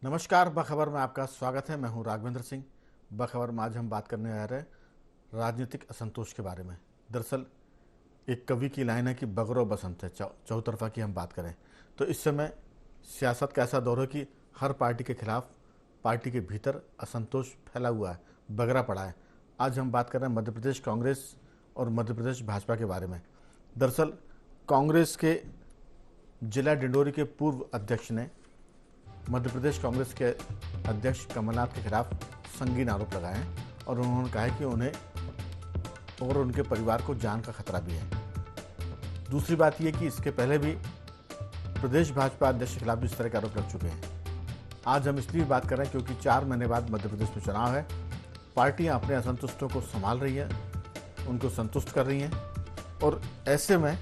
नमस्कार, बखबर में आपका स्वागत है। मैं हूं राघवेंद्र सिंह। बखबर में आज हम बात करने आ रहे हैं राजनीतिक असंतोष के बारे में। दरअसल एक कवि की लाइन है कि बगरो बसंत है। चौतरफा की हम बात करें तो इस समय सियासत का ऐसा दौर है कि हर पार्टी के खिलाफ पार्टी के भीतर असंतोष फैला हुआ है, बगरा पड़ा है। आज हम बात कर रहे हैं मध्य प्रदेश कांग्रेस और मध्य प्रदेश भाजपा के बारे में। दरअसल कांग्रेस के जिला डिंडोरी के पूर्व अध्यक्ष ने मध्य प्रदेश कांग्रेस के अध्यक्ष कमलनाथ के खिलाफ संगीन आरोप लगाए हैं और उन्होंने कहा है कि उन्हें और उनके परिवार को जान का खतरा भी है। दूसरी बात यह कि इसके पहले भी प्रदेश भाजपा अध्यक्ष के खिलाफ इस तरह के आरोप लग चुके हैं। आज हम इसलिए बात कर रहे हैं क्योंकि 4 महीने बाद मध्य प्रदेश में चुनाव है। पार्टियां अपने असंतुष्टों को संभाल रही हैं, उनको संतुष्ट कर रही हैं और ऐसे में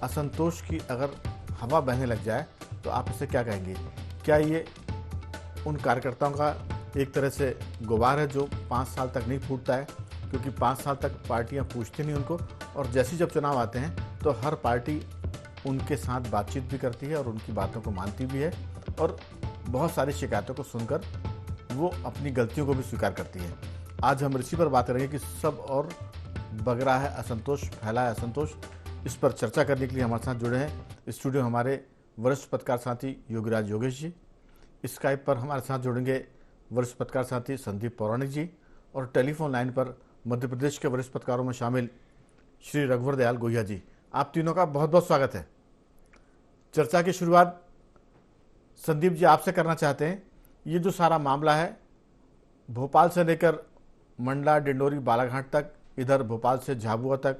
असंतोष की अगर हवा बहने लग जाए तो आप इसे क्या कहेंगे? क्या ये उन कार्यकर्ताओं का एक तरह से गुबार है जो 5 साल तक नहीं फूटता है? क्योंकि 5 साल तक पार्टियां पूछती नहीं उनको और जैसे जब चुनाव आते हैं तो हर पार्टी उनके साथ बातचीत भी करती है और उनकी बातों को मानती भी है और बहुत सारी शिकायतों को सुनकर वो अपनी गलतियों को भी स्वीकार करती है। आज हम इसी पर बात करेंगे कि सब और बगरा है असंतोष, फैला है असंतोष। इस पर चर्चा करने के लिए हमारे साथ जुड़े हैं स्टूडियो हमारे वरिष्ठ पत्रकार साथी योगीराज योगेश जी। स्काइप पर हमारे साथ जुड़ेंगे वरिष्ठ पत्रकार साथी संदीप पौराणिक जी और टेलीफोन लाइन पर मध्य प्रदेश के वरिष्ठ पत्रकारों में शामिल श्री रघुवर दयाल गोहिया जी। आप तीनों का बहुत बहुत स्वागत है। चर्चा की शुरुआत संदीप जी आपसे करना चाहते हैं। ये जो सारा मामला है भोपाल से लेकर मंडला, डिंडोरी, बालाघाट तक, इधर भोपाल से झाबुआ तक,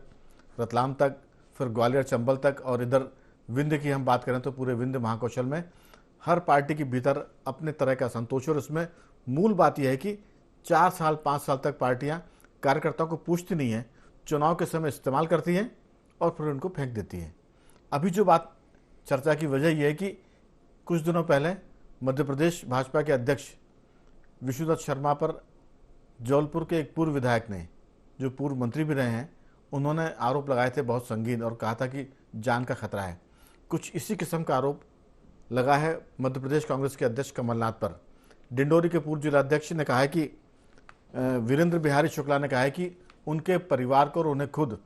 रतलाम तक, फिर ग्वालियर, चंबल तक और इधर विंध्य की हम बात करें तो पूरे विंध्य महाकौशल में हर पार्टी के भीतर अपने तरह का संतोष। और इसमें मूल बात यह है कि 4 साल 5 साल तक पार्टियां कार्यकर्ताओं को पूछती नहीं हैं, चुनाव के समय इस्तेमाल करती हैं और फिर उनको फेंक देती हैं। अभी जो बात चर्चा की वजह यह है कि कुछ दिनों पहले मध्य प्रदेश भाजपा के अध्यक्ष विष्णुदत्त शर्मा पर जौलपुर के एक पूर्व विधायक ने, जो पूर्व मंत्री भी रहे हैं, उन्होंने आरोप लगाए थे बहुत संगीन और कहा था कि जान का खतरा है। कुछ इसी किस्म का आरोप लगा है मध्य प्रदेश कांग्रेस के अध्यक्ष कमलनाथ पर। डिंडोरी के पूर्व जिलाध्यक्ष ने कहा है कि वीरेंद्र बिहारी शुक्ला ने कहा है कि उनके परिवार को और उन्हें खुद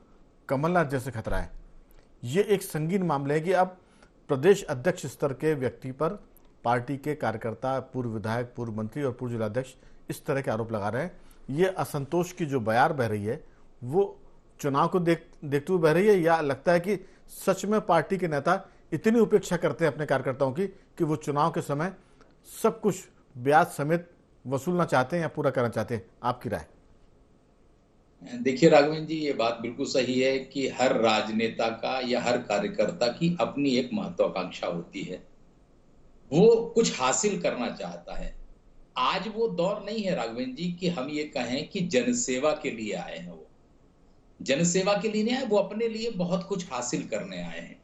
कमलनाथ जैसे खतरा है। ये एक संगीन मामले है कि अब प्रदेश अध्यक्ष स्तर के व्यक्ति पर पार्टी के कार्यकर्ता, पूर्व विधायक, पूर्व मंत्री और पूर्व जिलाध्यक्ष इस तरह के आरोप लगा रहे हैं। ये असंतोष की जो बयार बह रही है वो चुनाव को देखते हुए बह रही है या लगता है कि सच में पार्टी के नेता इतनी उपेक्षा करते हैं अपने कार्यकर्ताओं की कि वो चुनाव के समय सब कुछ ब्याज समेत वसूलना चाहते हैं या पूरा करना चाहते हैं? आपकी राय? देखिए राघवेंद्र जी, ये बात बिल्कुल सही है कि हर राजनेता का या हर कार्यकर्ता की अपनी एक महत्वाकांक्षा होती है। वो कुछ हासिल करना चाहता है। आज वो दौर नहीं है राघवेंद्र जी कि हम ये कहें कि जनसेवा के लिए आए हैं। वो जनसेवा के लिए नहीं आए, वो अपने लिए बहुत कुछ हासिल करने आए हैं।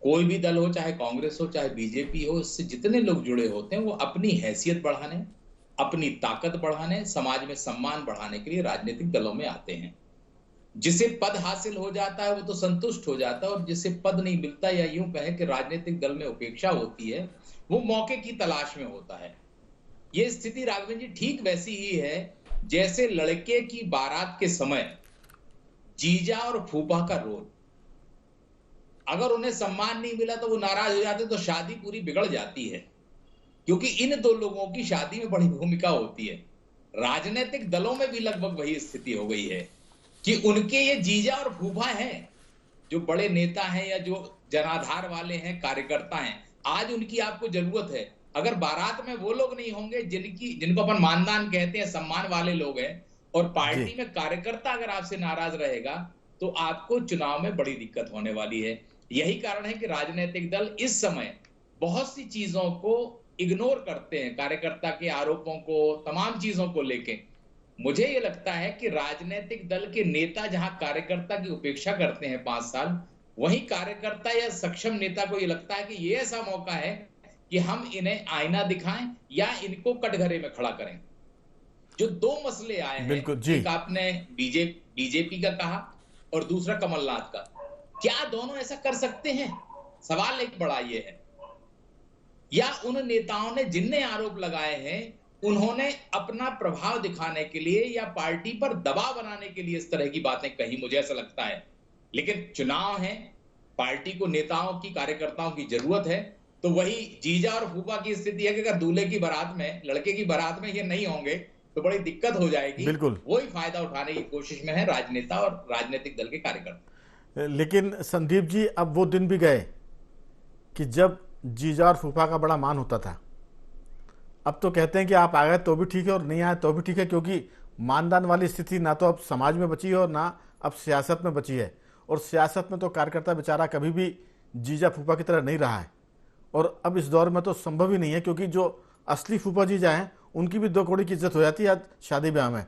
कोई भी दल हो, चाहे कांग्रेस हो, चाहे बीजेपी हो, इससे जितने लोग जुड़े होते हैं वो अपनी हैसियत बढ़ाने, अपनी ताकत बढ़ाने, समाज में सम्मान बढ़ाने के लिए राजनीतिक दलों में आते हैं। जिसे पद हासिल हो जाता है वो तो संतुष्ट हो जाता है और जिसे पद नहीं मिलता या यूं कहें कि राजनीतिक दल में उपेक्षा होती है, वो मौके की तलाश में होता है। ये स्थिति राघवेंद्र जी ठीक वैसी ही है जैसे लड़के की बारात के समय जीजा और फूफा का रोल। अगर उन्हें सम्मान नहीं मिला तो वो नाराज हो जाते, तो शादी पूरी बिगड़ जाती है, क्योंकि इन दो लोगों की शादी में बड़ी भूमिका होती है। राजनीतिक दलों में भी लगभग वही स्थिति हो गई है कि उनके ये जीजा और फूफा हैं, जो बड़े नेता हैं या जो जनाधार वाले हैं, कार्यकर्ता हैं। आज उनकी आपको जरूरत है। अगर बारात में वो लोग नहीं होंगे जिनको अपन मानदान कहते हैं, सम्मान वाले लोग हैं, और जी पार्टी में कार्यकर्ता अगर आपसे नाराज रहेगा तो आपको चुनाव में बड़ी दिक्कत होने वाली है। यही कारण है कि राजनीतिक दल इस समय बहुत सी चीजों को इग्नोर करते हैं, कार्यकर्ता के आरोपों को, तमाम चीजों को लेके। मुझे ये लगता है कि राजनीतिक दल के नेता जहां कार्यकर्ता की उपेक्षा करते हैं 5 साल, वहीं कार्यकर्ता या सक्षम नेता को ये लगता है कि ये ऐसा मौका है कि हम इन्हें आईना दिखाएं या इनको कटघरे में खड़ा करें। जो दो मसले आए हैं, बिल्कुल जी। एक आपने बीजेपी का कहा और दूसरा कमलनाथ का। क्या दोनों ऐसा कर सकते हैं? सवाल एक बड़ा ये है। या उन नेताओं ने जिनने आरोप लगाए हैं उन्होंने अपना प्रभाव दिखाने के लिए या पार्टी पर दबाव बनाने के लिए इस तरह की बातें कही, मुझे ऐसा लगता है। लेकिन चुनाव है, पार्टी को नेताओं की, कार्यकर्ताओं की जरूरत है। तो वही जीजा और फूफा की स्थिति है कि अगर दूल्हे की बारात में, लड़के की बारात में ये नहीं होंगे तो बड़ी दिक्कत हो जाएगी। बिल्कुल। वही फायदा उठाने की कोशिश में है राजनेता और राजनीतिक दल के कार्यकर्ता। लेकिन संदीप जी, अब वो दिन भी गए कि जब जीजा और फूफा का बड़ा मान होता था। अब तो कहते हैं कि आप आ गए तो भी ठीक है और नहीं आए तो भी ठीक है, क्योंकि मानदान वाली स्थिति ना तो अब समाज में बची है और ना अब सियासत में बची है। और सियासत में तो कार्यकर्ता बेचारा कभी भी जीजा फूफा की तरह नहीं रहा है, और अब इस दौर में तो संभव ही नहीं है, क्योंकि जो असली फूफा जीजा हैं उनकी भी 2 कौड़ी की इज्जत हो जाती है शादी ब्याह में।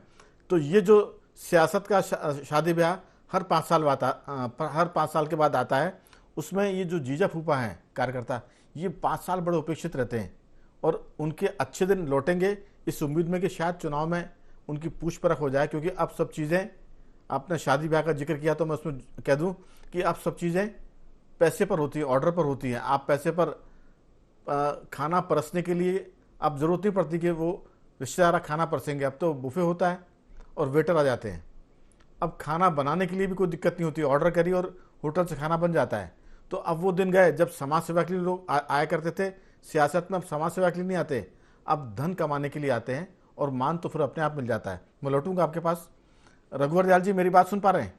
तो ये जो सियासत का शादी ब्याह हर 5 साल हर 5 साल के बाद आता है, उसमें ये जो जीजा फूफा हैं कार्यकर्ता, ये 5 साल बड़े उपेक्षित रहते हैं और उनके अच्छे दिन लौटेंगे इस उम्मीद में कि शायद चुनाव में उनकी पूछ परख हो जाए। क्योंकि अब सब चीज़ें, आपने शादी ब्याह का जिक्र किया तो मैं उसमें कह दूं कि अब सब चीज़ें पैसे पर होती हैं, ऑर्डर पर होती हैं। आप पैसे पर खाना परसने के लिए अब ज़रूरत नहीं पड़ती कि वो रिश्तेदार खाना परसेंगे। अब तो बुफे होता है और वेटर आ जाते हैं। अब खाना बनाने के लिए भी कोई दिक्कत नहीं होती, ऑर्डर करिए और होटल से खाना बन जाता है। तो अब वो दिन गए जब समाज सेवा के लिए लोग आया करते थे सियासत में। अब समाज सेवा के लिए नहीं आते, अब धन कमाने के लिए आते हैं और मान तो फिर अपने आप मिल जाता है। मैं लौटूंगा आपके पास। रघुवर दयाल जी, मेरी बात सुन पा रहे हैं?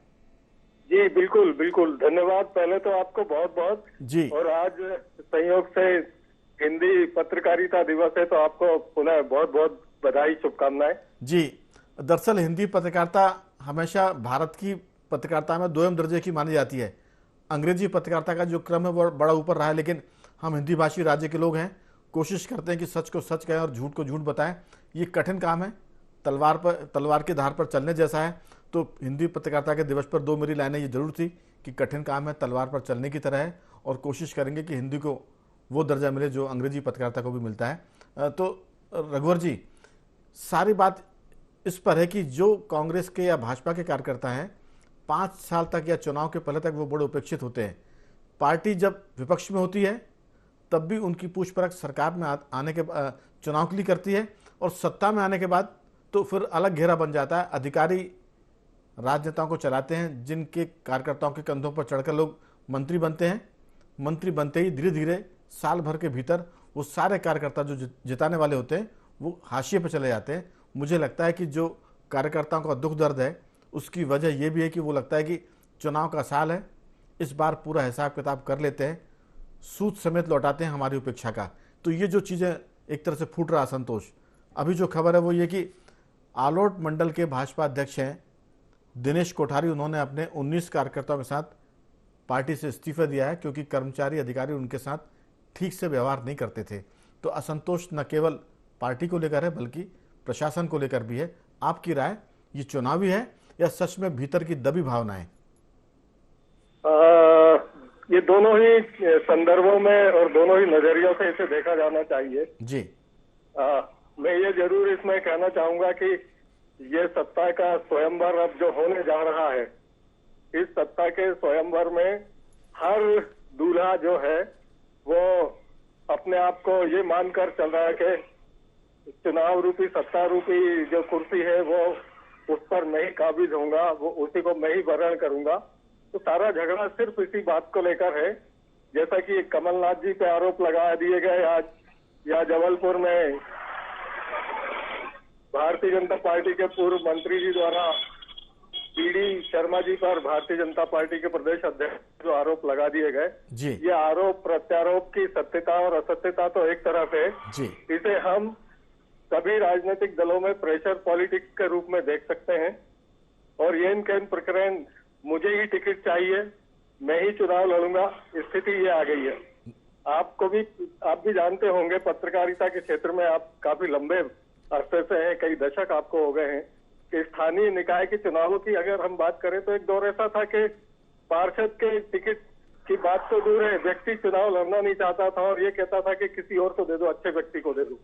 जी बिल्कुल बिल्कुल, धन्यवाद पहले तो आपको बहुत बहुत जी। और आज संयोग से हिंदी पत्रकारिता दिवस है तो आपको पुनः बहुत बहुत बधाई, शुभकामनाएं। जी, दरअसल हिंदी पत्रकारिता हमेशा भारत की पत्रकारिता में 2वें दर्जे की मानी जाती है। अंग्रेजी पत्रकारिता का जो क्रम है वो बड़ा ऊपर रहा है, लेकिन हम हिंदी भाषी राज्य के लोग हैं, कोशिश करते हैं कि सच को सच कहें और झूठ को झूठ बताएं। ये कठिन काम है, तलवार के धार पर चलने जैसा है। तो हिंदी पत्रकारिता के दिवस पर 2 मेरी लाइनें ये जरूर थी कि कठिन काम है, तलवार पर चलने की तरह है, और कोशिश करेंगे कि हिंदी को वो दर्जा मिले जो अंग्रेजी पत्रकारिता को भी मिलता है। तो रघुवर जी, सारी बात इस पर है कि जो कांग्रेस के या भाजपा के कार्यकर्ता हैं 5 साल तक या चुनाव के पहले तक वो बड़े उपेक्षित होते हैं। पार्टी जब विपक्ष में होती है तब भी उनकी पूछ परख सरकार में आने के चुनाव के लिए करती है, और सत्ता में आने के बाद तो फिर अलग घेरा बन जाता है। अधिकारी राजनेताओं को चलाते हैं, जिनके कार्यकर्ताओं के कंधों पर चढ़कर लोग मंत्री बनते हैं। मंत्री बनते ही धीरे धीरे साल भर के भीतर वो सारे कार्यकर्ता जो जिताने वाले होते हैं वो हाशिए पर चले जाते हैं। मुझे लगता है कि जो कार्यकर्ताओं का दुख दर्द है उसकी वजह यह भी है कि वो लगता है कि चुनाव का साल है, इस बार पूरा हिसाब किताब कर लेते हैं, सूद समेत लौटाते हैं हमारी उपेक्षा का। तो ये जो चीज़ें एक तरह से फूट रहा असंतोष, अभी जो खबर है वो ये कि आलोट मंडल के भाजपा अध्यक्ष हैं दिनेश कोठारी, उन्होंने अपने 19 कार्यकर्ताओं के साथ पार्टी से इस्तीफा दिया है, क्योंकि कर्मचारी अधिकारी उनके साथ ठीक से व्यवहार नहीं करते थे। तो असंतोष न केवल पार्टी को लेकर है बल्कि प्रशासन को लेकर भी है। आपकी राय, ये चुनावी है या सच में भीतर की दबी भावनाएं? ये दोनों ही संदर्भों में और दोनों ही नजरियों से इसे देखा जाना चाहिए जी। मैं ये जरूर इसमें कहना चाहूंगा कि ये सत्ता का स्वयंवर अब जो होने जा रहा है, इस सत्ता के स्वयंवर में हर दूल्हा जो है वो अपने आप को ये मानकर चल रहा है कि चुनाव रूपी, सत्ता रूपी जो कुर्सी है वो उस पर मैं ही काबिज होऊंगा, वो उसी को मैं ही वर्ण करूंगा। तो सारा झगड़ा सिर्फ इसी बात को लेकर है। जैसा कि कमलनाथ जी पे आरोप लगा दिए गए आज, या जबलपुर में भारतीय जनता पार्टी के पूर्व मंत्री जी द्वारा पीडी शर्मा जी पर भारतीय जनता पार्टी के प्रदेश अध्यक्ष जो आरोप लगा दिए गए, ये आरोप प्रत्यारोप की सत्यता और असत्यता तो एक तरफ है, इसे हम सभी राजनीतिक दलों में प्रेशर पॉलिटिक्स के रूप में देख सकते हैं। और ये कैन प्रकरण, मुझे ही टिकट चाहिए, मैं ही चुनाव लड़ूंगा, स्थिति ये आ गई है। आप भी जानते होंगे, पत्रकारिता के क्षेत्र में आप काफी लंबे अरसे से हैं, कई दशक आपको हो गए हैं, कि स्थानीय निकाय के चुनावों की अगर हम बात करें तो एक दौर ऐसा था कि पार्षद के टिकट की बात तो दूर है, व्यक्ति चुनाव लड़ना नहीं चाहता था और ये कहता था कि किसी और को दे दो, अच्छे व्यक्ति को दे दो।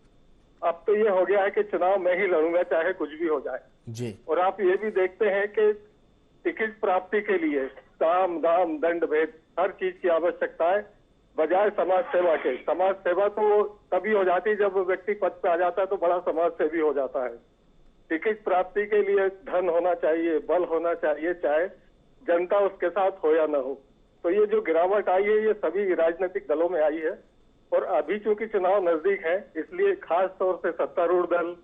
अब तो ये हो गया है कि चुनाव मैं ही लड़ूंगा चाहे कुछ भी हो जाए जी। और आप ये भी देखते हैं कि टिकट प्राप्ति के लिए साम दाम दंड भेद हर चीज की आवश्यकता है। बजाय समाज सेवा के। समाज सेवा तो तभी हो जाती है जब व्यक्ति पद पे आ जाता है तो बड़ा समाज सेवी हो जाता है। टिकट प्राप्ति के लिए धन होना चाहिए, बल होना चाहिए, चाहे जनता उसके साथ हो या न हो। तो ये जो गिरावट आई है ये सभी राजनीतिक दलों में आई है। और अभी चूंकि चुनाव नजदीक है इसलिए खास तौर से सत्तारूढ़ दल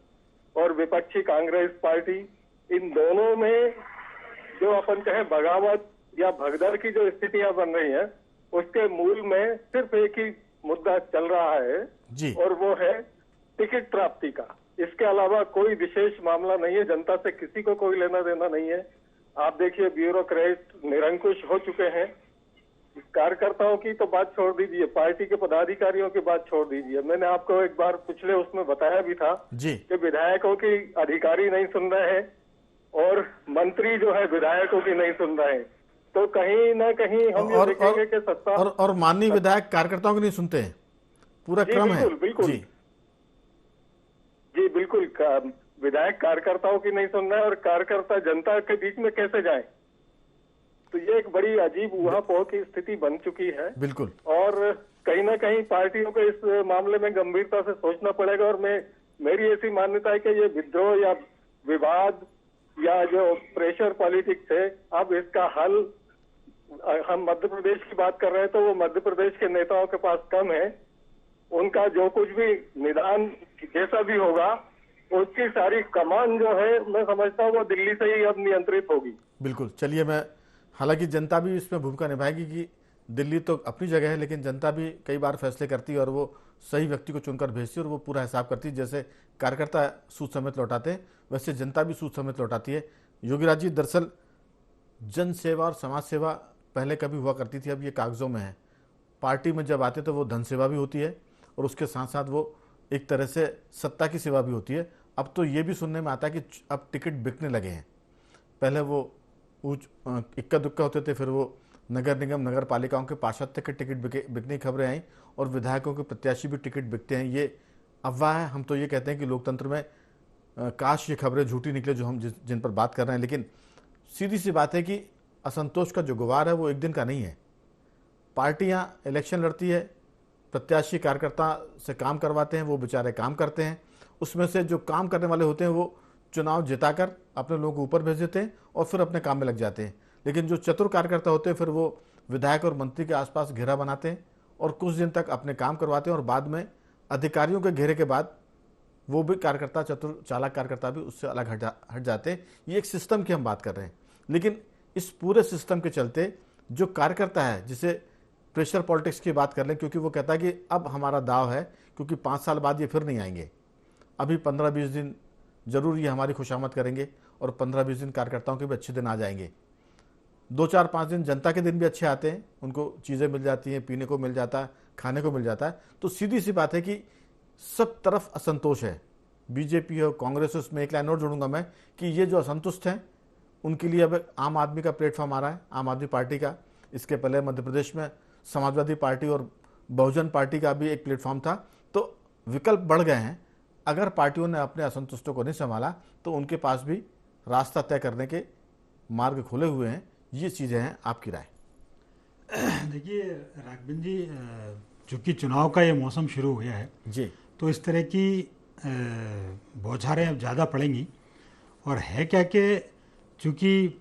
और विपक्षी कांग्रेस पार्टी, इन दोनों में जो अपन कहें बगावत या भगदड़ की जो स्थितियां बन रही हैं उसके मूल में सिर्फ एक ही मुद्दा चल रहा है जी। और वो है टिकट प्राप्ति का। इसके अलावा कोई विशेष मामला नहीं है, जनता से किसी को कोई लेना देना नहीं है। आप देखिए ब्यूरोक्रेट निरंकुश हो चुके हैं। कार्यकर्ताओं की तो बात छोड़ दीजिए, पार्टी के पदाधिकारियों की बात छोड़ दीजिए। मैंने आपको एक बार पिछले उसमें बताया भी था जी कि विधायकों की अधिकारी नहीं सुन रहे हैं और मंत्री जो है विधायकों की नहीं सुन रहे हैं। तो कहीं ना कहीं हम ये देखेंगे कि सत्ता और माननीय विधायक कार्यकर्ताओं की नहीं सुनते हैं, पूरा क्रम है। बिल्कुल जी बिल्कुल। विधायक कार्यकर्ताओं की नहीं सुन रहे और कार्यकर्ता जनता के बीच में कैसे जाएं? तो ये एक बड़ी अजीब ऊहापोह की स्थिति बन चुकी है। बिल्कुल। और कहीं ना कहीं पार्टियों को इस मामले में गंभीरता से सोचना पड़ेगा। और मेरी ऐसी मान्यता है कि ये विद्रोह या विवाद या जो प्रेशर पॉलिटिक्स है, अब इसका हल, हम मध्य प्रदेश की बात कर रहे हैं तो वो मध्य प्रदेश के नेताओं के पास कम है। उनका जो कुछ भी निदान जैसा भी होगा उसकी सारी कमान जो है मैं समझता हूँ वो दिल्ली से ही अब नियंत्रित होगी। बिल्कुल। चलिए, मैं हालांकि जनता भी इसमें भूमिका निभाएगी कि दिल्ली तो अपनी जगह है लेकिन जनता भी कई बार फैसले करती है और वो सही व्यक्ति को चुनकर भेजती है और वो पूरा हिसाब करती है। जैसे कार्यकर्ता सूद समेत लौटाते हैं वैसे जनता भी सूद समेत लौटाती है। योगीराज जी, दरअसल जन सेवा और समाज सेवा पहले कभी हुआ करती थी, अब ये कागजों में है। पार्टी में जब आते तो वो धन सेवा भी होती है और उसके साथ साथ वो एक तरह से सत्ता की सेवा भी होती है। अब तो ये भी सुनने में आता है कि अब टिकट बिकने लगे हैं। पहले वो इक्का दुक्का होते थे, फिर वो नगर निगम नगर पालिकाओं के पार्षद तक के टिकट बिकने की खबरें आई और विधायकों के प्रत्याशी भी टिकट बिकते हैं। ये अफवाह है। हम तो ये कहते हैं कि लोकतंत्र में काश ये खबरें झूठी निकले जो हम जिन पर बात कर रहे हैं। लेकिन सीधी सी बात है कि असंतोष का जो गुबार है वो एक दिन का नहीं है। पार्टियां इलेक्शन लड़ती है, प्रत्याशी कार्यकर्ता से काम करवाते हैं, वो बेचारे काम करते हैं। उसमें से जो काम करने वाले होते हैं वो चुनाव जिताकर अपने लोगों को ऊपर भेज देते हैं और फिर अपने काम में लग जाते हैं। लेकिन जो चतुर कार्यकर्ता होते हैं फिर वो विधायक और मंत्री के आसपास घेरा बनाते हैं और कुछ दिन तक अपने काम करवाते हैं और बाद में अधिकारियों के घेरे के बाद वो भी कार्यकर्ता, चतुर चालाक कार्यकर्ता भी उससे अलग हट जाते हैं। ये एक सिस्टम की हम बात कर रहे हैं। लेकिन इस पूरे सिस्टम के चलते जो कार्यकर्ता है, जिसे प्रेशर पॉलिटिक्स की बात कर लें, क्योंकि वो कहता है कि अब हमारा दाव है, क्योंकि 5 साल बाद ये फिर नहीं आएंगे। अभी 15-20 दिन जरूर ये हमारी खुशामद करेंगे और 15-20 दिन कार्यकर्ताओं के भी अच्छे दिन आ जाएंगे। 2-4-5 दिन जनता के दिन भी अच्छे आते हैं, उनको चीज़ें मिल जाती हैं, पीने को मिल जाता है, खाने को मिल जाता है। तो सीधी सी बात है कि सब तरफ असंतोष है। बीजेपी हो, कांग्रेस हो, उसमें एक लाइन और जोड़ूंगा मैं कि ये जो असंतुष्ट हैं उनके लिए अब आम आदमी का प्लेटफॉर्म आ रहा है, आम आदमी पार्टी का। इसके पहले मध्य प्रदेश में समाजवादी पार्टी और बहुजन पार्टी का भी एक प्लेटफॉर्म था। तो विकल्प बढ़ गए हैं। अगर पार्टियों ने अपने असंतुष्टों को नहीं संभाला तो उनके पास भी रास्ता तय करने के मार्ग खुले हुए हैं। ये चीज़ें हैं, आपकी राय? देखिए राघवेंद्र जी, चूँकि चुनाव का ये मौसम शुरू हो गया है जी, तो इस तरह की बौछारें अब ज़्यादा पड़ेंगी। और है क्या कि चूँकि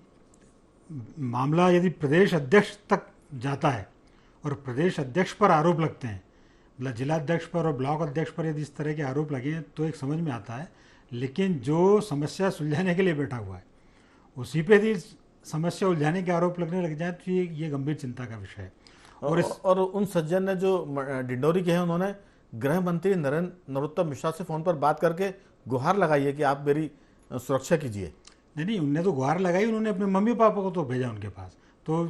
मामला यदि प्रदेश अध्यक्ष तक जाता है और प्रदेश अध्यक्ष पर आरोप लगते हैं, मतलब जिला अध्यक्ष पर और ब्लॉक अध्यक्ष पर यदि इस तरह के आरोप लगे हैं तो एक समझ में आता है। लेकिन जो समस्या सुलझाने के लिए बैठा हुआ है उसी पे यदि समस्या उलझाने के आरोप लगने लग जाए तो ये गंभीर चिंता का विषय है। और उन सज्जन ने जो डिंडोरी के हैं उन्होंने गृह मंत्री नरोत्तम मिश्रा से फ़ोन पर बात करके गुहार लगाई है कि आप मेरी सुरक्षा कीजिए। नहीं, उनने तो गुहार लगाई, उन्होंने अपने मम्मी पापा को तो भेजा उनके पास। तो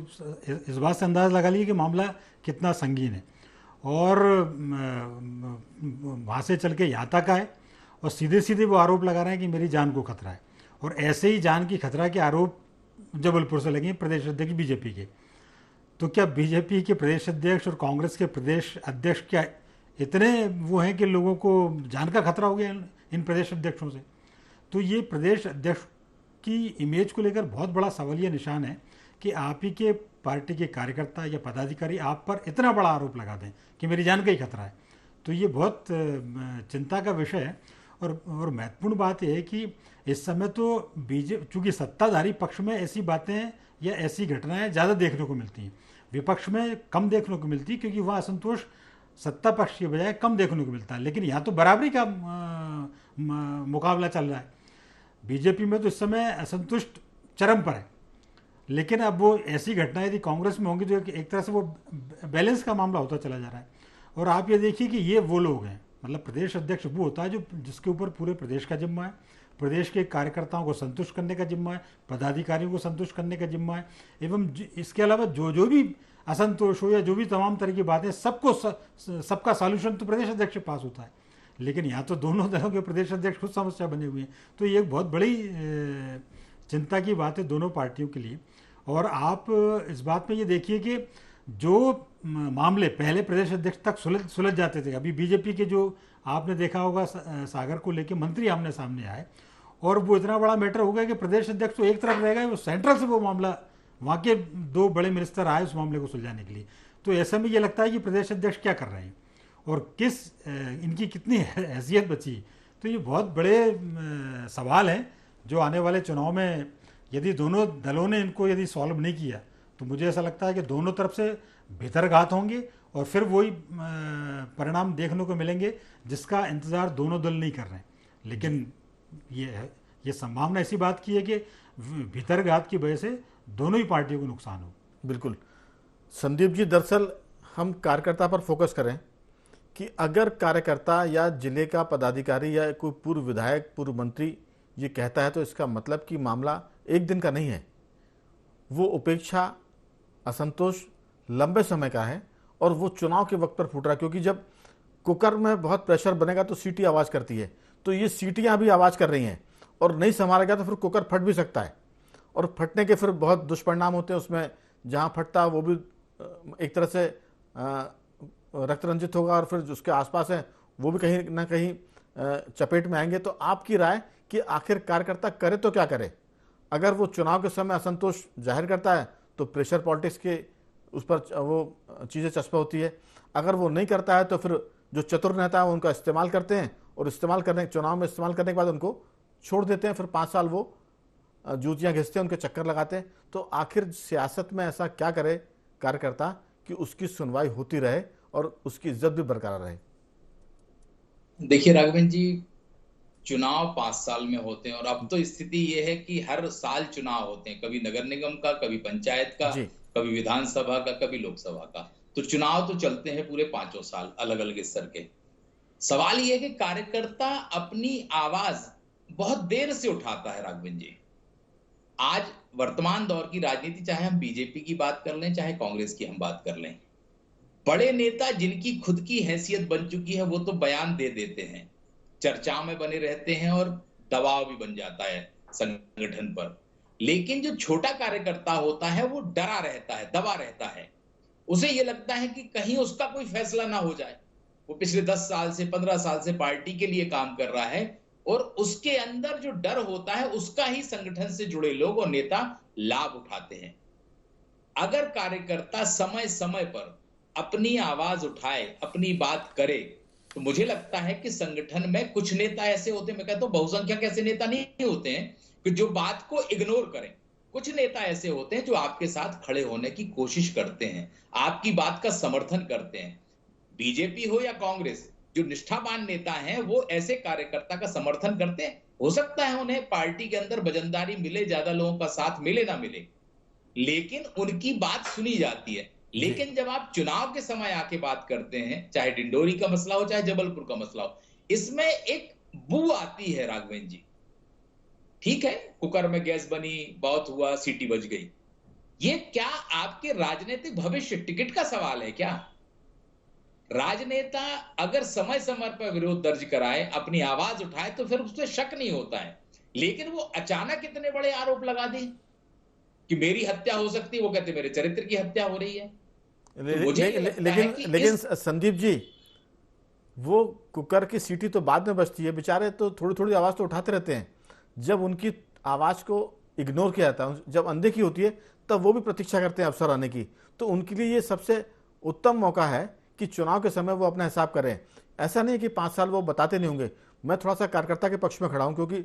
इस बात से अंदाज़ लगा लिए कि मामला कितना संगीन है। और वहाँ से चल के यहाँ तक आए और सीधे सीधे वो आरोप लगा रहे हैं कि मेरी जान को खतरा है। और ऐसे ही जान की खतरा के आरोप जबलपुर से लगे प्रदेश अध्यक्ष बीजेपी के। तो क्या बीजेपी के प्रदेश अध्यक्ष और कांग्रेस के प्रदेश अध्यक्ष क्या इतने वो हैं कि लोगों को जान का खतरा हो गया इन प्रदेश अध्यक्षों से? तो ये प्रदेश अध्यक्ष की इमेज को लेकर बहुत बड़ा सवालिया निशान है कि आप ही के पार्टी के कार्यकर्ता या पदाधिकारी आप पर इतना बड़ा आरोप लगा दें कि मेरी जान का ही खतरा है, तो ये बहुत चिंता का विषय है। और महत्वपूर्ण बात यह है कि इस समय तो बीजेपी, चूँकि सत्ताधारी पक्ष में ऐसी बातें या ऐसी घटनाएं ज़्यादा देखने को मिलती हैं, विपक्ष में कम देखने को मिलती, क्योंकि वहाँ असंतोष सत्ता पक्ष की बजाय कम देखने को मिलता है। लेकिन यहाँ तो बराबरी का मुकाबला चल रहा है। बीजेपी में तो इस समय असंतुष्ट चरम पर है, लेकिन अब वो ऐसी घटनाएं यदि कांग्रेस में होंगी तो एक तरह से वो बैलेंस का मामला होता चला जा रहा है। और आप ये देखिए कि ये वो लोग हैं, मतलब प्रदेश अध्यक्ष वो होता है जो जिसके ऊपर पूरे प्रदेश का जिम्मा है, प्रदेश के कार्यकर्ताओं को संतुष्ट करने का जिम्मा है, पदाधिकारियों को संतुष्ट करने का जिम्मा है, एवं इसके अलावा जो भी असंतोष हो या जो भी तमाम तरह की बातें, सबका सॉल्यूशन तो प्रदेश अध्यक्ष के पास होता है। लेकिन यहाँ तो दोनों दलों के प्रदेश अध्यक्ष खुद समस्या बने हुए हैं, तो ये एक बहुत बड़ी चिंता की बात है दोनों पार्टियों के लिए। और आप इस बात में ये देखिए कि जो मामले पहले प्रदेश अध्यक्ष तक सुलझ जाते थे, अभी बीजेपी के जो आपने देखा होगा सागर को लेके मंत्री आमने सामने आए और वो इतना बड़ा मैटर हो गया कि प्रदेश अध्यक्ष तो एक तरफ रहेगा, वो सेंट्रल से वो मामला, वहाँ के 2 बड़े मिनिस्टर आए उस मामले को सुलझाने के लिए। तो ऐसे में ये लगता है कि प्रदेश अध्यक्ष क्या कर रहे हैं और इनकी कितनी हैसियत बची। तो ये बहुत बड़े सवाल हैं जो आने वाले चुनाव में यदि दोनों दलों ने इनको यदि सॉल्व नहीं किया तो मुझे ऐसा लगता है कि दोनों तरफ से भीतरघात होंगे और फिर वही परिणाम देखने को मिलेंगे जिसका इंतज़ार दोनों दल नहीं कर रहे हैं। लेकिन ये संभावना ऐसी बात की है कि भीतरघात की वजह से दोनों ही पार्टियों को नुकसान हो। बिल्कुल संदीप जी, दरअसल हम कार्यकर्ता पर फोकस करें कि अगर कार्यकर्ता या जिले का पदाधिकारी या कोई पूर्व विधायक, पूर्व मंत्री ये कहता है तो इसका मतलब कि मामला एक दिन का नहीं है, वो उपेक्षा, असंतोष लंबे समय का है और वो चुनाव के वक्त पर फूट रहा है। क्योंकि जब कुकर में बहुत प्रेशर बनेगा तो सीटी आवाज़ करती है, तो ये सीटियाँ भी आवाज़ कर रही हैं और नहीं संभाला गया तो फिर कुकर फट भी सकता है और फटने के फिर बहुत दुष्परिणाम होते हैं। उसमें जहाँ फटता है वो भी एक तरह से रक्त रंजित होगा और फिर उसके आसपास है वो भी कहीं ना कहीं चपेट में आएंगे। तो आपकी राय कि आखिर कार्यकर्ता करे तो क्या करे? अगर वो चुनाव के समय असंतोष जाहिर करता है तो प्रेशर पॉलिटिक्स के उस पर वो चीज़ें चस्पा होती है, अगर वो नहीं करता है तो फिर जो चतुर नेता है उनका इस्तेमाल करते हैं और चुनाव में इस्तेमाल करने के बाद उनको छोड़ देते हैं, फिर 5 साल वो जूतियाँ घिसते हैं, उनके चक्कर लगाते हैं। तो आखिर सियासत में ऐसा क्या करे कार्यकर्ता कि उसकी सुनवाई होती रहे और उसकी इज्जत भी बरकरार रहे? देखिए राघवेंद्र जी, चुनाव 5 साल में होते हैं और अब तो स्थिति ये है कि हर साल चुनाव होते हैं, कभी नगर निगम का, कभी पंचायत का, कभी विधानसभा का, कभी लोकसभा का। तो चुनाव तो चलते हैं पूरे 5 साल अलग अलग स्तर के। सवाल ये है कि कार्यकर्ता अपनी आवाज बहुत देर से उठाता है राघवेंद्र जी। आज वर्तमान दौर की राजनीति, चाहे हम बीजेपी की बात कर लें चाहे कांग्रेस की हम बात कर लें, बड़े नेता जिनकी खुद की हैसियत बन चुकी है वो तो बयान दे देते हैं, चर्चाओं में बने रहते हैं और दबाव भी बन जाता है संगठन पर। लेकिन जो छोटा कार्यकर्ता होता है वो डरा रहता है, दबा रहता है। उसे ये लगता है कि कहीं उसका कोई फैसला ना हो जाए। वो पिछले 10 साल से 15 साल से पार्टी के लिए काम कर रहा है और उसके अंदर जो डर होता है उसका ही संगठन से जुड़े लोग और नेता लाभ उठाते हैं। अगर कार्यकर्ता समय समय पर अपनी आवाज उठाए, अपनी बात करे, तो मुझे लगता है कि संगठन में कुछ नेता ऐसे होते हैं, मैं कहता हूं बहुसंख्यक ऐसे नेता नहीं होते हैं कि जो बात को इग्नोर करें। कुछ नेता ऐसे होते हैं जो आपके साथ खड़े होने की कोशिश करते हैं, आपकी बात का समर्थन करते हैं। बीजेपी हो या कांग्रेस, जो निष्ठावान नेता हैं वो ऐसे कार्यकर्ता का समर्थन करते हैं। हो सकता है उन्हें पार्टी के अंदर वजनदारी मिले, ज्यादा लोगों का साथ मिले ना मिले, लेकिन उनकी बात सुनी जाती है। लेकिन जब आप चुनाव के समय आके बात करते हैं, चाहे डिंडोरी का मसला हो चाहे जबलपुर का मसला हो, इसमें एक बू आती है राघवेंद्र जी। ठीक है, कुकर में गैस बनी, बहुत हुआ, सीटी बज गई। ये क्या आपके राजनीतिक भविष्य टिकट का सवाल है क्या? राजनेता अगर समय समय पर विरोध दर्ज कराए, अपनी आवाज उठाए, तो फिर उससे शक नहीं होता है। लेकिन वो अचानक इतने बड़े आरोप लगा दे कि मेरी हत्या हो सकती है, वो कहते मेरे चरित्र की हत्या हो रही है। लेकिन संदीप जी, वो कुकर की सीटी तो बाद में बजती है, बेचारे तो थोड़ी थोड़ी आवाज तो उठाते रहते हैं। जब उनकी आवाज को इग्नोर किया जाता है, जब अनदेखी होती है तब वो भी प्रतीक्षा करते हैं अवसर आने की। तो उनके लिए ये सबसे उत्तम मौका है कि चुनाव के समय वो अपना हिसाब करें। ऐसा नहीं है कि 5 साल वो बताते नहीं होंगे। मैं थोड़ा सा कार्यकर्ता के पक्ष में खड़ा हूं, क्योंकि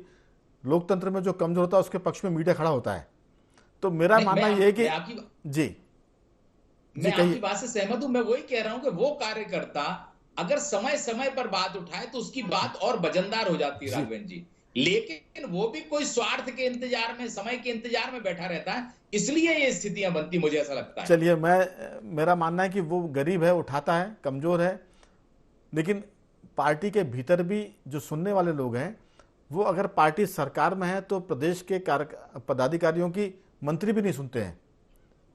लोकतंत्र में जो कमजोर होता है उसके पक्ष में मीडिया खड़ा होता है। तो मेरा मानना यह है कि जी, मैं आपकी बात से सहमत हूं। मैं वही कह रहा हूं कि वो कार्यकर्ता अगर समय समय पर बात उठाए तो उसकी बात और वजनदार हो जाती है राघवेंद्र जी। लेकिन वो भी कोई स्वार्थ के इंतजार में, समय के इंतजार में बैठा रहता है, इसलिए ये स्थितियां बनती, मुझे ऐसा लगता है। चलिए, मेरा मानना है कि वो गरीब है, उठाता है, कमजोर है, लेकिन पार्टी के भीतर भी जो सुनने वाले लोग हैं वो अगर पार्टी सरकार में है तो प्रदेश के पदाधिकारियों की मंत्री भी नहीं सुनते हैं,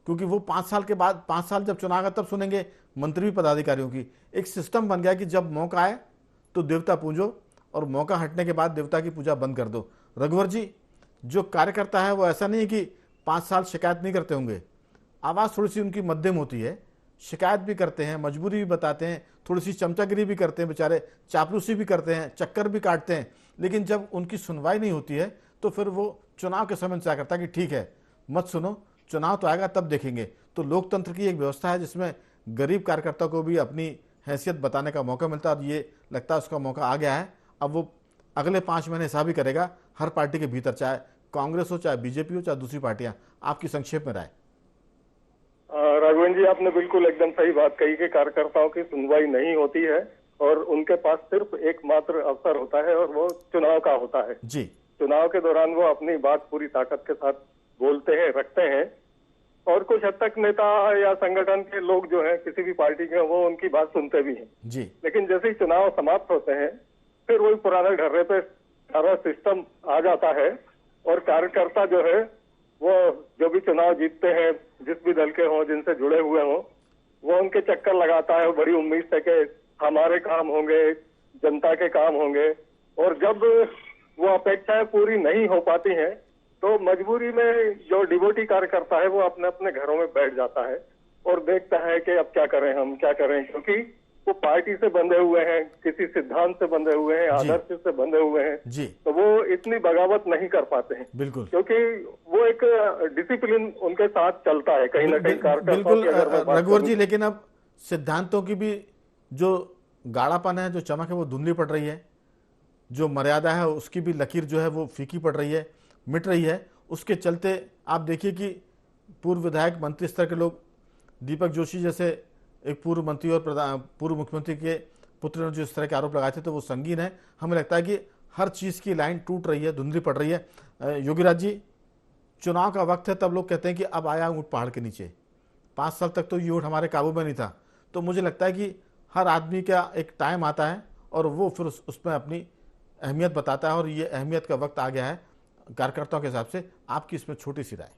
क्योंकि वो 5 साल के बाद, 5 साल जब चुनाव आएगा तब सुनेंगे मंत्री भी पदाधिकारियों की। एक सिस्टम बन गया कि जब मौका आए तो देवता पूजो और मौका हटने के बाद देवता की पूजा बंद कर दो। रघुवर जी, जो कार्यकर्ता है वो ऐसा नहीं है कि 5 साल शिकायत नहीं करते होंगे, आवाज़ थोड़ी सी उनकी मध्यम होती है, शिकायत भी करते हैं, मजबूरी भी बताते हैं, थोड़ी सी चमचागिरी भी करते हैं, बेचारे चापलूसी भी करते हैं, चक्कर भी काटते हैं, लेकिन जब उनकी सुनवाई नहीं होती है तो फिर वो चुनाव के समय इंतजार करता है कि ठीक है, मत सुनो, चुनाव तो आएगा तब देखेंगे। तो लोकतंत्र की एक व्यवस्था है जिसमें गरीब कार्यकर्ता को भी अपनी हैसियत बताने का मौका मिलता है, और ये लगता है उसका मौका आ गया है। अब वो अगले 5 महीने हिसाब ही करेगा हर पार्टी के भीतर, चाहे कांग्रेस हो, चाहे बीजेपी हो, चाहे दूसरी पार्टियां। आपकी संक्षेप में राय। राघवेंद्र जी, आपने बिल्कुल एकदम सही बात कही कि कार्यकर्ताओं की सुनवाई नहीं होती है और उनके पास सिर्फ एकमात्र अवसर होता है और वो चुनाव का होता है जी। चुनाव के दौरान वो अपनी बात पूरी ताकत के साथ बोलते हैं, रखते हैं, और कुछ हद तक नेता या संगठन के लोग जो हैं किसी भी पार्टी के, वो उनकी बात सुनते भी हैं जी। लेकिन जैसे ही चुनाव समाप्त होते हैं फिर वही पुराने ढर्रे पे सारा सिस्टम आ जाता है और कार्यकर्ता जो है वो जो भी चुनाव जीतते हैं, जिस भी दल के हों, जिनसे जुड़े हुए हों, वो उनके चक्कर लगाता है बड़ी उम्मीद से कि हमारे काम होंगे, जनता के काम होंगे, और जब वो अपेक्षाएं पूरी नहीं हो पाती हैं तो मजबूरी में जो डिवोटी कार्यकर्ता है वो अपने अपने घरों में बैठ जाता है और देखता है कि अब क्या करें, हम क्या करें, क्योंकि वो पार्टी से बंधे हुए हैं, किसी सिद्धांत से बंधे हुए हैं, आदर्श से बंधे हुए हैं जी। तो वो इतनी बगावत नहीं कर पाते हैं। बिल्कुल, क्योंकि वो एक डिसिप्लिन उनके साथ चलता है कहीं ना कहीं बिल्कुल रघुवर जी। लेकिन अब सिद्धांतों की भी जो गाढ़ापन है, जो चमक है, वो धुंधली पड़ रही है, जो मर्यादा है उसकी भी लकीर जो है वो फीकी पड़ रही है, मिट रही है। उसके चलते आप देखिए कि पूर्व विधायक, मंत्री स्तर के लोग, दीपक जोशी जैसे एक पूर्व मंत्री और पूर्व मुख्यमंत्री के पुत्र ने जो इस तरह के आरोप लगाए थे तो वो संगीन है। हमें लगता है कि हर चीज़ की लाइन टूट रही है, धुंधली पड़ रही है। योगीराज जी, चुनाव का वक्त है तब लोग कहते हैं कि अब आया ऊँट पहाड़ के नीचे। 5 साल तक तो ये ऊँट हमारे काबू में नहीं था। तो मुझे लगता है कि हर आदमी का एक टाइम आता है और वो फिर उसमें अपनी अहमियत बताता है, और ये अहमियत का वक्त आ गया है कार्यकर्ताओं के हिसाब से। आपकी इसमें छोटी सी राय।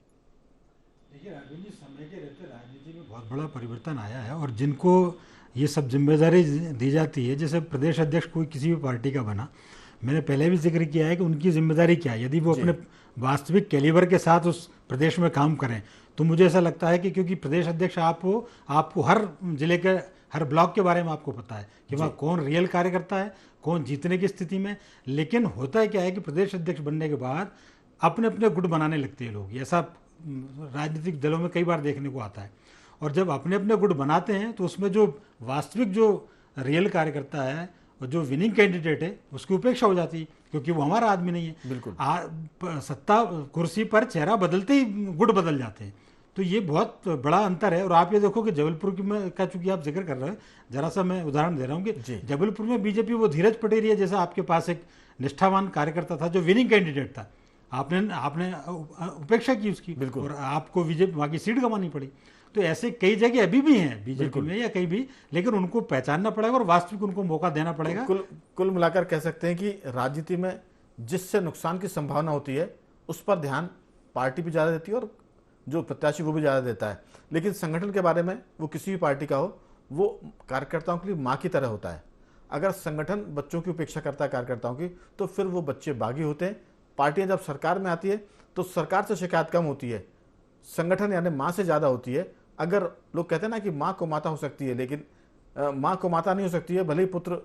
देखिए राघवेंद्र जी, समय के रहते राजनीति में बहुत बड़ा परिवर्तन आया है और जिनको ये सब जिम्मेदारी दी जाती है, जैसे प्रदेश अध्यक्ष कोई किसी भी पार्टी का बना, मैंने पहले भी जिक्र किया है कि उनकी जिम्मेदारी क्या है। यदि वो अपने वास्तविक कैलिबर के साथ उस प्रदेश में काम करें तो मुझे ऐसा लगता है कि क्योंकि प्रदेश अध्यक्ष आपको हर जिले के हर ब्लॉक के बारे में आपको पता है कि वहाँ कौन रियल कार्यकर्ता है, कौन जीतने की स्थिति में। लेकिन होता क्या है कि प्रदेश अध्यक्ष बनने के बाद अपने अपने गुट बनाने लगते हैं लोग। ऐसा राजनीतिक दलों में कई बार देखने को आता है, और जब अपने अपने गुट बनाते हैं तो उसमें जो वास्तविक जो रियल कार्यकर्ता है और जो विनिंग कैंडिडेट है उसकी उपेक्षा हो जाती है, क्योंकि वो हमारा आदमी नहीं है। बिल्कुल, सत्ता कुर्सी पर चेहरा बदलते ही गुट बदल जाते हैं। तो ये बहुत बड़ा अंतर है। और आप ये देखो कि जबलपुर की में का चूंकि आप जिक्र कर रहे हैं, जरा सा मैं उदाहरण दे रहा हूँ कि जबलपुर में बीजेपी वो धीरज पटेरी है, जैसा आपके पास एक निष्ठावान कार्यकर्ता था जो विनिंग कैंडिडेट था, आपने उपेक्षा की उसकी, और आपको वहाँ की सीट गंवानी पड़ी। तो ऐसे कई जगह अभी भी हैं बीजेपी में या कहीं भी, लेकिन उनको पहचानना पड़ेगा और वास्तविक उनको मौका देना पड़ेगा। कुल मिलाकर कह सकते हैं कि राजनीति में जिससे नुकसान की संभावना होती है उस पर ध्यान पार्टी भी ज़्यादा देती है और जो प्रत्याशी वो भी ज़्यादा देता है। लेकिन संगठन के बारे में, वो किसी भी पार्टी का हो, वो कार्यकर्ताओं के लिए माँ की तरह होता है। अगर संगठन बच्चों की उपेक्षा करता है कार्यकर्ताओं की, तो फिर वो बच्चे बागी होते हैं। पार्टियां जब सरकार में आती है तो सरकार से शिकायत कम होती है, संगठन यानी माँ से ज़्यादा होती है। अगर लोग कहते हैं ना कि माँ को माता हो सकती है, लेकिन माँ को माता नहीं हो सकती है, भले ही पुत्र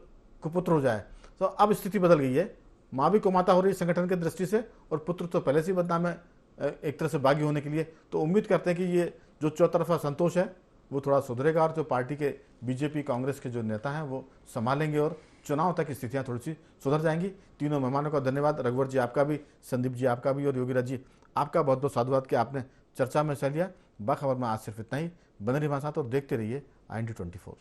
को पुत्र हो जाए। तो अब स्थिति बदल गई है, माँ भी कुमाता हो रही है संगठन की दृष्टि से, और पुत्र तो पहले से ही बदनाम है एक तरह से बागी होने के लिए। तो उम्मीद करते हैं कि ये जो चौतरफा संतोष है वो थोड़ा सुधरेगा और जो पार्टी के बीजेपी कांग्रेस के जो नेता हैं वो संभालेंगे और चुनाव तक स्थितियां थोड़ी सी सुधर जाएंगी। तीनों मेहमानों का धन्यवाद, रघुवर जी आपका भी, संदीप जी आपका भी और योगीराज जी आपका बहुत बहुत साधुवाद कि आपने चर्चा में हिस्सा लिया। बाखबर में आज सिर्फ इतना ही। बने रहिए हमारे साथ और देखते रहिए IND24।